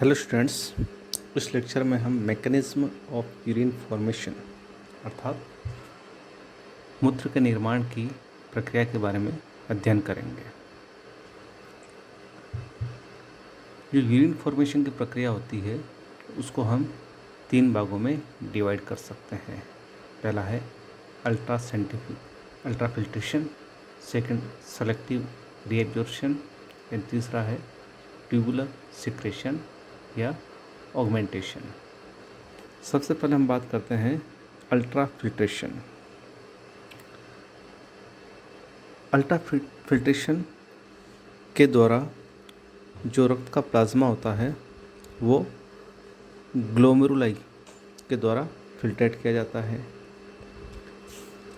Hello students, इस lecture में हम मैकेनिज्म ऑफ यूरिन फॉर्मेशन अर्थात मूत्र के निर्माण की प्रक्रिया के बारे में अध्ययन करेंगे। जो यूरिन फॉर्मेशन की प्रक्रिया होती है उसको हम 3 भागों में डिवाइड कर सकते हैं। पहला है ultrafiltration, second selective reabsorption and तीसरा है ट्यूबुलर सिक्रेशन या ऑगमेंटेशन। सबसे पहले हम बात करते हैं अल्ट्राफिल्ट्रेशन। अल्ट्राफिल्ट्रेशन के द्वारा जो रक्त का प्लाज्मा होता है वो ग्लोमेरुलाई के द्वारा फिल्ट्रेट किया जाता है।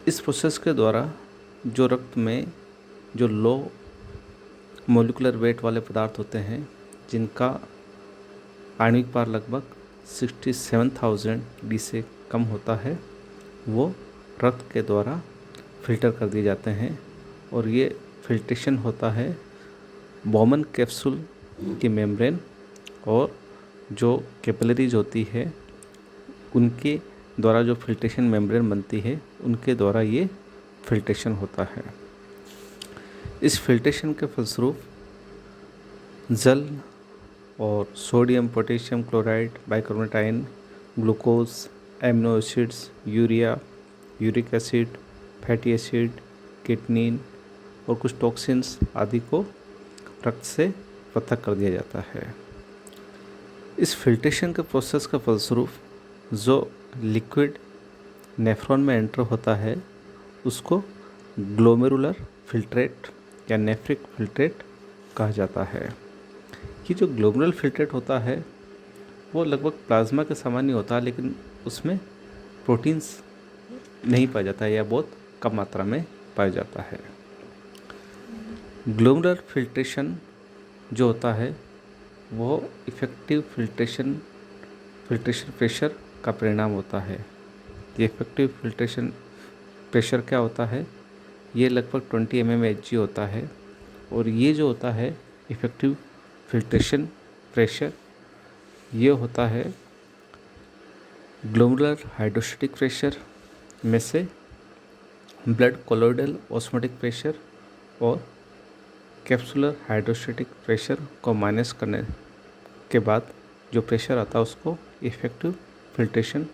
इस प्रोसेस के द्वारा जो रक्त में जो लो मोलिकुलर वेट वाले पदार्थ होते हैं जिनका आणविक भार लगभग 67,000 डी से कम होता है वो रक्त के द्वारा फिल्टर कर दिए जाते हैं और ये फिल्ट्रेशन होता है बॉमन कैप्सूल की मेम्ब्रेन और जो कैपिलरीज होती है उनके द्वारा जो फिल्ट्रेशन मेम्ब्रेन बनती है उनके द्वारा ये फिल्ट्रेशन होता है। इस फिल्ट्रेशन के फलस्वरूप जल और sodium, potassium chloride, bicarbonate ion, glucose, amino acids, urea, uric acid, fatty acid, किटनिन और कुछ टॉक्सिन्स आदि को रक्त से पृथक कर दिया जाता है। इस फिल्ट्रेशन के प्रोसेस का फलस्वरूप जो लिक्विड नेफ्रॉन में एंटर होता है उसको ग्लोमेरुलर फिल्ट्रेट या नेफ्रिक फिल्ट्रेट कहा जाता है। ये जो ग्लोमेरुलर फिल्ट्रेट होता है वो लगभग प्लाज्मा के समान ही होता है, लेकिन उसमें प्रोटीन्स नहीं पाया जाता है या बहुत कम मात्रा में पाया जाता है। ग्लोमेरुलर फिल्ट्रेशन जो होता है वो इफ़ेक्टिव फिल्ट्रेशन प्रेशर का परिणाम होता है। ये इफ़ेक्टिव फिल्ट्रेशन प्रेशर क्या होता है? ये लगभग 20 mmHg होता है और ये जो होता है इफ़ेक्टिव फिल्ट्रेशन प्रेशर ये होता है ग्लोमेरुलर हाइड्रोस्टैटिक प्रेशर में से ब्लड कोलोइडल ऑस्मोटिक प्रेशर और कैप्सुलर हाइड्रोस्टैटिक प्रेशर को माइनस करने के बाद जो प्रेशर आता है उसको इफ़ेक्टिव फिल्ट्रेशन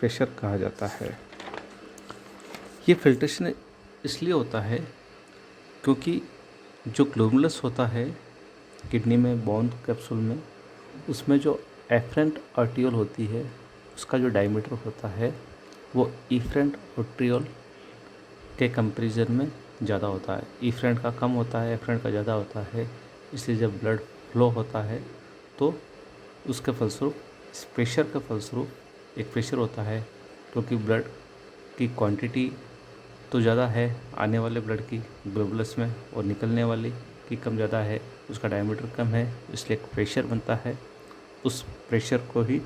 प्रेशर कहा जाता है। ये फिल्ट्रेशन इसलिए होता है क्योंकि जो ग्लोमेरुलस होता है किडनी में बोन कैप्सूल में उसमें जो एफरेंट आर्टियोल होती है उसका जो डायमीटर होता है वो इफरेंट आर्टियोल के कंपैरिजन में ज़्यादा होता है। इफरेंट का कम होता है, एफरेंट का ज़्यादा होता है। इसलिए जब ब्लड फ्लो होता है तो उसके फलस्वरूप इस प्रेशर के फलस्वरूप एक प्रेशर होता है क्योंकि ब्लड की क्वांटिटी तो ज़्यादा है आने वाले ब्लड की ग्लोबुलस में और निकलने वाली की कम ज़्यादा है, उसका डायमीटर कम है, इसलिए एक प्रेशर बनता है। उस प्रेशर को ही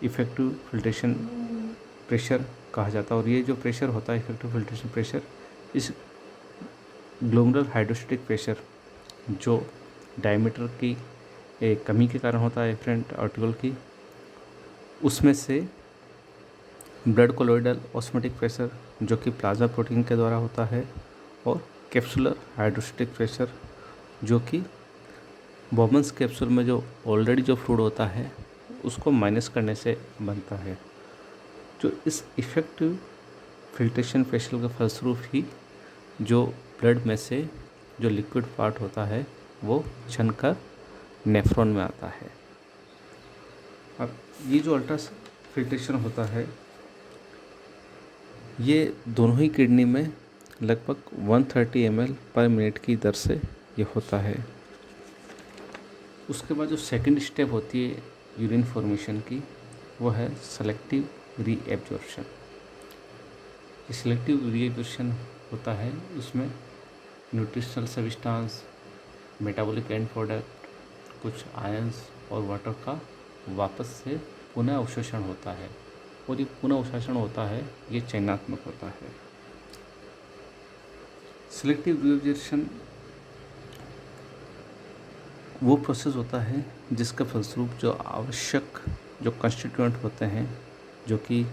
इफ़ेक्टिव फिल्ट्रेशन प्रेशर कहा जाता है। और ये जो प्रेशर होता है इफ़ेक्टिव फिल्ट्रेशन प्रेशर इस ग्लोमेरुलर हाइड्रोस्टैटिक प्रेशर जो डायमीटर की कमी के कारण होता है एफरेंट आर्टिकल की, उसमें से ब्लड कोलोइडल ऑस्मोटिक प्रेशर जो कि प्लाज्मा प्रोटीन के द्वारा होता है और कैप्सुलर हाइड्रोस्टैटिक प्रेशर जो कि बॉमन्स कैप्सूल में जो ऑलरेडी जो फ्लूइड होता है उसको माइनस करने से बनता है। जो इस इफ़ेक्टिव फिल्ट्रेशन प्रेशर के फलस्वरूप ही जो ब्लड में से जो लिक्विड पार्ट होता है वो छनकर नेफ्रॉन में आता है। अब ये जो अल्ट्रा फिल्ट्रेशन होता है ये दोनों ही किडनी में लगभग 130 ml पर मिनट की दर से ये होता है। उसके बाद जो सेकंड स्टेप होती है यूरिन फॉर्मेशन की वो है सेलेक्टिव रीएब्जॉर्प्शन। सेलेक्टिव रीएब्जॉर्प्शन होता है उसमें nutritional substance, metabolic and product, कुछ आयंस और वाटर का वापस से पुनः अवशोषण होता है और ये पुनः अवशोषण होता है ये चयनात्मक होता है। सेलेक्टिव रीएब्जॉर्प्शन वो प्रोसेस होता है जिसके फलस्वरूप जो आवश्यक जो कंस्टिट्यूएंट होते हैं जो कि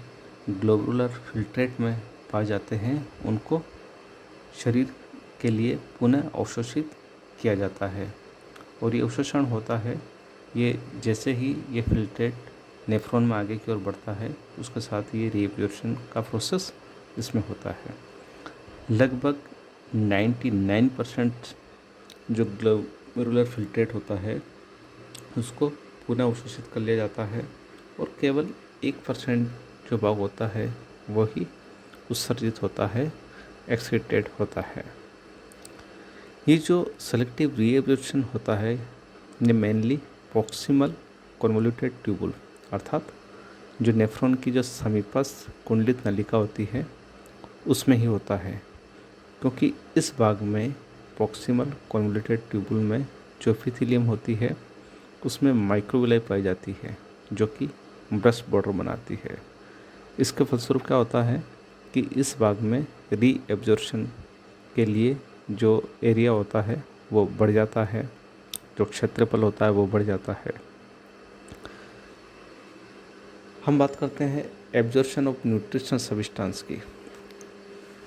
ग्लोबुलर फिल्ट्रेट में पाए जाते हैं उनको शरीर के लिए पुनः अवशोषित किया जाता है। और ये अवशोषण होता है ये जैसे ही ये फिल्ट्रेट नेफ्रॉन में आगे की ओर बढ़ता है उसके साथ ये रीएब्जॉर्प्शन का प्रोसेस इसमें होता है। लगभग 99% जो ग्लोमेरुलर फिल्ट्रेट होता है उसको पुनः अवशोषित कर लिया जाता है और केवल 1% जो भाग होता है वही उत्सर्जित होता है, एक्सक्रीटेड होता है। ये जो सेलेक्टिव रीएब्जॉर्प्शन होता है ये मेनली प्रॉक्सिमल कन्वोल्यूटेड ट्यूबुल अर्थात जो नेफ्रॉन की जो समीपस्थ कुंडलित नलिका होती है उसमें ही होता है, क्योंकि इस भाग में प्रॉक्सिमल कन्वोल्यूटेड ट्यूबुल में जो एपिथेलियम होती है उसमें माइक्रोविलाई पाई जाती है जो कि ब्रश बॉर्डर बनाती है। इसके फलस्वरूप क्या होता है कि इस भाग में रीएब्जॉर्प्शन के लिए जो एरिया होता है वो बढ़ जाता है, जो क्षेत्रफल होता है वो बढ़ जाता है। हम बात करते हैं एब्जॉर्प्शन ऑफ न्यूट्रिशनल सब्सटेंस की।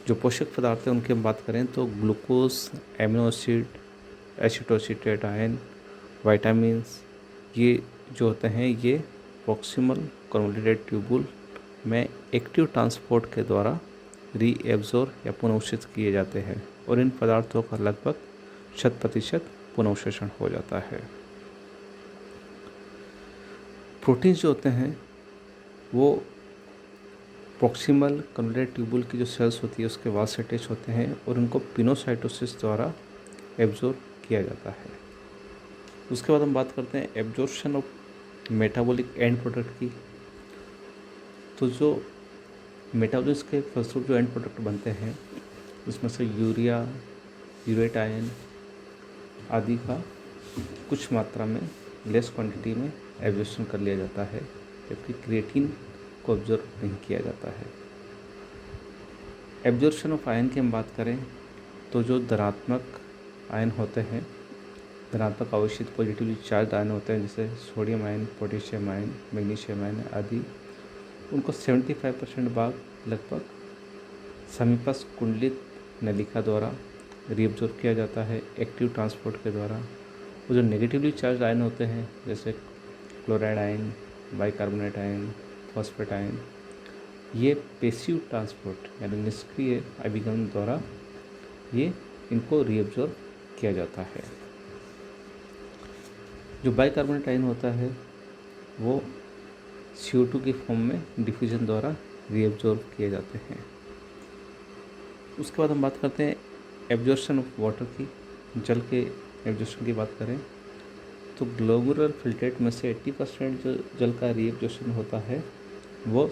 जो पोषक पदार्थ हैं उनकी हम बात करें तो glucose, amino acid, acetoacetate ion, vitamins, ये जो होते हैं ये प्रॉक्सिमल कन्वोल्यूटेड ट्यूबुल में एक्टिव ट्रांसपोर्ट के द्वारा रीएब्जॉर्ब या पुनर्अवशोषित किए जाते हैं और इन पदार्थों का लगभग 100% पुनर्अवशोषण हो जाता है। प्रोटीन्स जो होते हैं वो प्रॉक्सिमल कन्वोल्यूटेड ट्यूबुल की जो सेल्स होती है उसके वाल से अटैच होते हैं और उनको पिनोसाइटोसिस द्वारा एब्जॉर्ब किया जाता है। उसके बाद हम बात करते हैं absorption of metabolic and product की। तो जो मेटाबॉलिज्म के फलस्वरूप जो एंड प्रोडक्ट बनते हैं उसमें से यूरिया, यूरेट आयन आदि का कुछ मात्रा में लेस क्वांटिटी में एब्जॉर्प्शन कर लिया जाता है, जबकि क्रिएटिन को ऑब्जर्व नहीं किया जाता है। एब्जॉर्प्शन ऑफ आयन की हम बात करें तो जो धनात्मक आयन होते हैं, धनात्मक आवेशित पॉजिटिवली चार्ज आयन होते हैं जैसे sodium ion, potassium ion, magnesium ion आदि, उनको 75% भाग लगभग समीपस्थ कुंडलित नलिका द्वारा रीअब्जॉर्ब किया जाता है एक्टिव ट्रांसपोर्ट के द्वारा। वो जो नेगेटिवली चार्ज आयन होते हैं जैसे chloride ion, bicarbonate ion, phosphate ion, ये पैसिव ट्रांसपोर्ट यानी निष्क्रिय अभिगमन द्वारा ये इनको रीअब्जॉर्ब किया जाता है। जो बाइकार्बोनेट आयन होता है वो CO2 की फॉर्म में डिफ्यूजन द्वारा रीअब्जॉर्ब किए जाते हैं। उसके बाद हम बात करते हैं एब्जॉर्प्शन ऑफ वाटर की। जल के एब्जॉर्प्शन की बात करें तो ग्लोबुलर फिल्ट्रेट में से 80% जो जल का रीएब्जॉर्प्शन होता है वो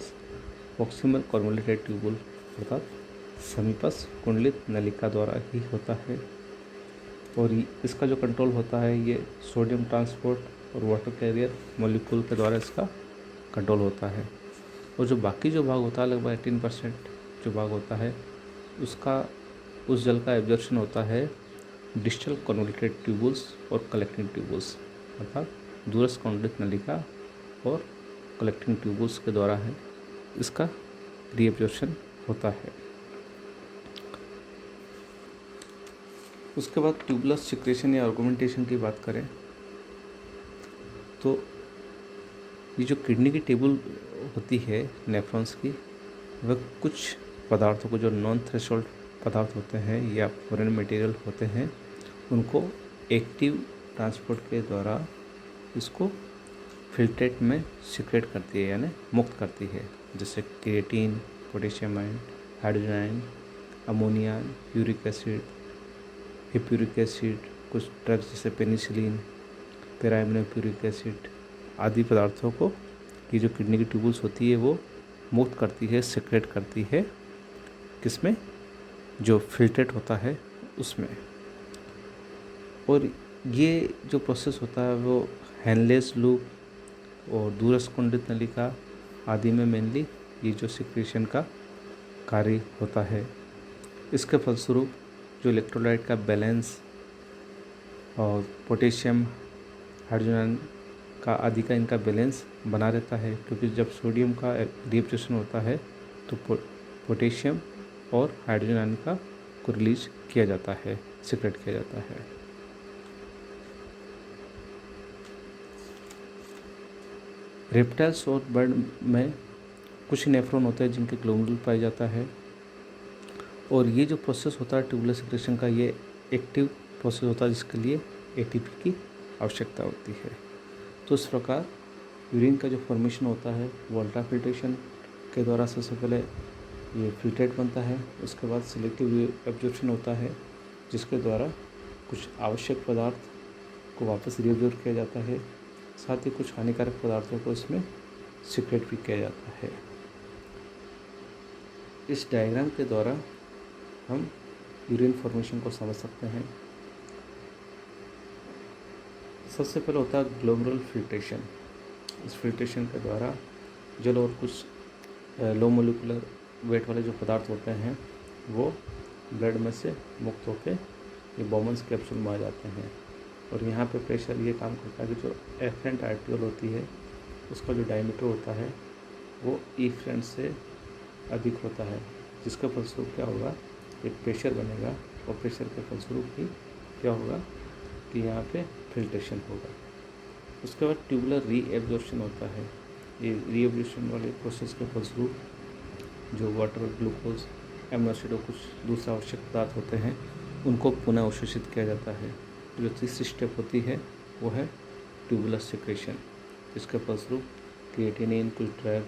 प्रॉक्सिमल कन्वोल्यूटेड ट्यूबुल अर्थात समीपस्थ कुंडलित नलिका द्वारा ही होता है और इसका जो कंट्रोल होता है ये सोडियम ट्रांसपोर्ट और वाटर कैरियर मॉलिक्यूल के द्वारा इसका कंट्रोल होता है। और जो बाकी जो भाग होता है लगभग 18% जो भाग होता है उसका उस जल का एब्जॉर्प्शन होता है डिस्टल कन्वोल्यूटेड ट्यूबुल्स और कलेक्टिंग ट्यूबुल्स अर्थात दूरस्थ कुंडलित नलिका और कलेक्टिंग ट्यूबुल्स के द्वारा है इसका रीएब्जॉर्प्शन होता है। उसके बाद ट्यूबुलर सिक्रेशन या ऑर्गुमेंटेशन की बात करें तो ये जो किडनी की टेबल होती है नेफ्रॉन्स की वह कुछ पदार्थों को जो नॉन थ्रेशोल्ड पदार्थ होते हैं या फॉरेन मटेरियल होते हैं उनको एक्टिव ट्रांसपोर्ट के द्वारा इसको फिल्ट्रेट में सिक्रेट करती है यानी मुक्त करती है, जैसे creatine, potassium ion, hydrogen ion, ammonia, uric acid, hippuric acid, कुछ ड्रग्स जैसे पेनिसिलिन, पैराइमोनोप्यूरिक एसिड आदि पदार्थों को की जो किडनी की ट्यूबुल्स होती है वो मुक्त करती है, सिक्रेट करती है किसमें, जो फिल्ट्रेट होता है उसमें। और ये जो प्रोसेस होता है वो हैंडलेस लूप और दूरस्थ कुंडलित नलिका आदि में मेनली ये जो सिक्रेशन का कार्य होता है। इसके फलस्वरूप जो इलेक्ट्रोलाइट का बैलेंस और पोटेशियम हाइड्रोजन आयन का आदि का इनका बैलेंस बना रहता है, क्योंकि जब सोडियम का रिएब्जॉर्प्शन होता है तो पोटेशियम और हाइड्रोजन आयन का को रिलीज किया जाता है, सीक्रेट किया जाता है। रेप्टाइल्स और बर्ड में कुछ नेफ्रॉन होते हैं जिनके ग्लोमेरुल पाया जाता है, और ये जो प्रोसेस होता है ट्यूबुलर सिक्रेशन का, ये एक्टिव प्रोसेस होता है जिसके लिए एटीपी की आवश्यकता होती है। तो इस प्रकार यूरिन का जो फॉर्मेशन होता है वो अल्ट्राफिल्ट्रेशन के द्वारा सबसे पहले ये फिल्ट्रेट बनता है, उसके बाद सिलेक्टिव एब्जॉर्प्शन होता है जिसके द्वारा कुछ आवश्यक पदार्थ को वापस रीअब्जॉर्ब किया जाता है, साथ ही कुछ हानिकारक पदार्थों को इसमें सीक्रेट भी किया जाता है। इस डायग्राम के द्वारा हम यूरिन फॉर्मेशन को समझ सकते हैं। सबसे पहले होता है ग्लोमेरुलर फिल्ट्रेशन। इस फिल्ट्रेशन के द्वारा जल और कुछ लो मोलिकुलर वेट वाले जो पदार्थ होते हैं वो ब्लड में से मुक्त होकर ये बोमन्स कैप्सूल में आ जाते हैं, और यहाँ पे प्रेशर ये काम करता है कि जो एफरेंट आर्टियोल होती है उसका जो डायमीटर होता है वो इफरेंट से अधिक होता है, जिसका फलस्वरूप क्या होगा, एक प्रेशर बनेगा, और प्रेशर के फलस्वरूप ही क्या होगा कि यहाँ पे फिल्ट्रेशन होगा। उसके बाद ट्यूबुलर रीएब्जॉर्प्शन होता है। ये रीएब्जॉर्प्शन वाले प्रोसेस के फलस्वरूप जो वाटर, ग्लूकोज, एमिनो एसिड और कुछ दूसरा आवश्यक पदार्थ होते हैं उनको पुनः अवशोषित किया जाता है। जो तीसरी स्टेप होती है वो है ट्यूबुलर सिक्रेशन, जिसके फलस्वरूप क्रिएटिनिन, कुछ drug,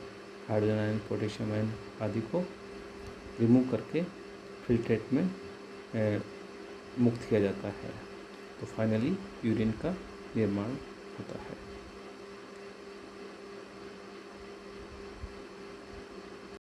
hydrogen ion, potassium ion आदि को रिमूव करके फिल्ट्रेट में मुक्त किया जाता है। तो फाइनली यूरिन का निर्माण होता है।